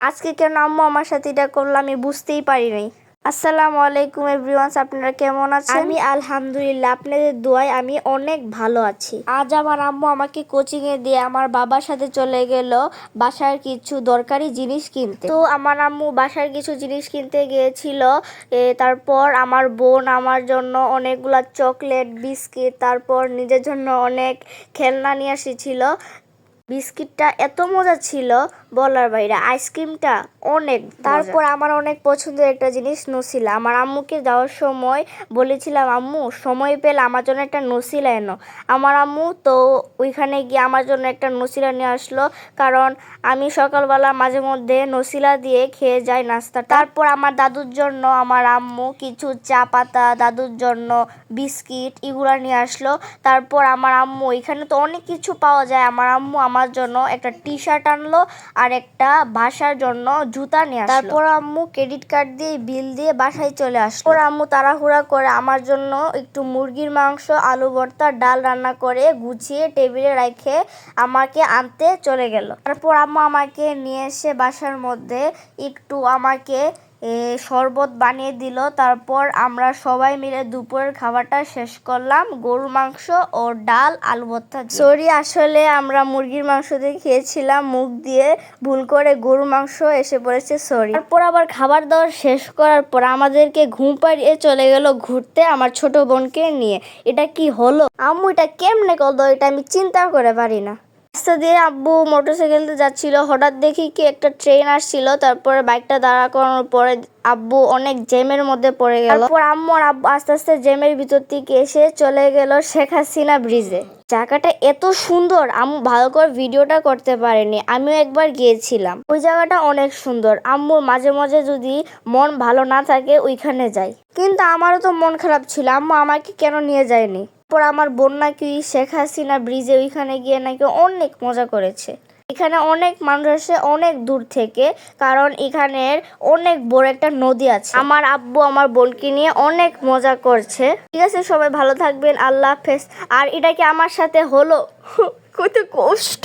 আজকে কেন আম্মু আমার সাথে এটা করলো আমি বুঝতেই পারি নাই। আসসালামু আলাইকুম এভরিওয়ান, আপনারা কেমন আছেন? আমি আলহামদুলিল্লাহ, আপনাদের দোয়ায় আমি অনেক ভালো আছি। আজ আমার আম্মু আমাকে কোচিং এ দিয়ে আমার বাবার সাথে চলে গেল বাসার কিছু দরকারি জিনিস কিনতে। তো আমার আম্মু বাসার কিছু জিনিস কিনতে গিয়েছিল। তারপর আমার বোন আমার জন্য অনেকগুলা চকলেট, বিস্কিট, তারপর নিজের জন্য অনেক খেলনা নিয়ে এসেছিল। বিস্কিটটা এত মজা ছিল বলার বাইরে, আইসক্রিমটা অনেক। তারপর আমার অনেক পছন্দের একটা জিনিস নসিলা। আমার আম্মুকে যাওয়ার সময় বলেছিলাম, আম্মু সময় পেলে আমার জন্য একটা নসিলা এনো। আমার আম্মু তো ওইখানে গিয়ে আমার জন্য একটা নসিলা নিয়ে আসলো, কারণ আমি সকালবেলা মাঝে মধ্যে নসিলা দিয়ে খেয়ে যাই নাস্তা। তারপর আমার দাদুর জন্য আমার আম্মু কিছু চা পাতা, দাদুর জন্য বিস্কিট, এগুলা নিয়ে আসলো। তারপর আমার আম্মু, এখানে তো অনেক কিছু পাওয়া যায়, আমার আম্মু আমার জন্য একটা টি শার্ট আনলো আর একটা বাসার জন্য জুতা নিয়ে আসলো। তারপর আম্মু ক্রেডিট কার্ড দিয়ে বিল দিয়ে বাসায় চলে আসলো। ওর আম্মু তাড়াহুড়া করে আমার জন্য একটু মুরগির মাংস, আলু ভর্তা, ডাল রান্না করে গুছিয়ে টেবিলে রেখে আমাকে আনতে চলে গেল। তারপর আম্মু আমাকে নিয়ে এসে বাসার মধ্যে একটু আমাকে শরবত বানিয়ে দিল। তারপর আমরা সবাই মিলে দুপুরের খাবারটা শেষ করলাম গরুর মাংস ও ডাল, আলু ভর্তা। সরি, আসলে আমরা মুরগির মাংস দিয়ে খেয়েছিলাম, মুখ দিয়ে ভুল করে গরুর মাংস এসে পড়েছে, সরি। তারপর আবার খাবার দাবার শেষ করার পর আমাদেরকে ঘুম পাড়িয়ে চলে গেল ঘুরতে আমার ছোট বোনকে নিয়ে। এটা কি হলো আম্মু, এটা কেমনে করলো, এটা আমি চিন্তা করে পারি না। রাস্তা দিয়ে আব্বু মোটরসাইকেলতে যাচ্ছিল, হঠাৎ দেখি কি একটা ট্রেন আসছিল। তারপরে বাইকটা দাঁড়া করানোর পরে আব্বু অনেক জ্যামের মধ্যে পড়ে গেল। তারপর আম্মু আর আব্বু আস্তে আস্তে জ্যামের ভিতর থেকে এসে চলে গেল শেখ হাসিনা ব্রিজে। জায়গাটা এত সুন্দর, আম্মু ভালো করে ভিডিওটা করতে পারেনি, আমিও একবার গিয়েছিলাম। ওই জায়গাটা অনেক সুন্দর। আম্মুর মাঝে মাঝে যদি মন ভালো না থাকে ওইখানে যাই, কিন্তু আমারও তো মন খারাপ ছিল, আম্মু আমাকে কেন নিয়ে যায়নি। পর আমার বোন নাকি শেখ হাসিনা ব্রিজে ওইখানে গিয়ে নাকি অনেক মজা করেছে। এখানে অনেক মানুষ আসে অনেক দূর থেকে, কারণ এখানের অনেক বড় একটা নদী আছে। আমার আব্বু আমার বোনকে নিয়ে অনেক মজা করছে। ঠিক আছে, সবাই ভালো থাকবেন, আল্লাহ হাফেজ। আর এটা কি আমার সাথে হলো, কত কষ্ট।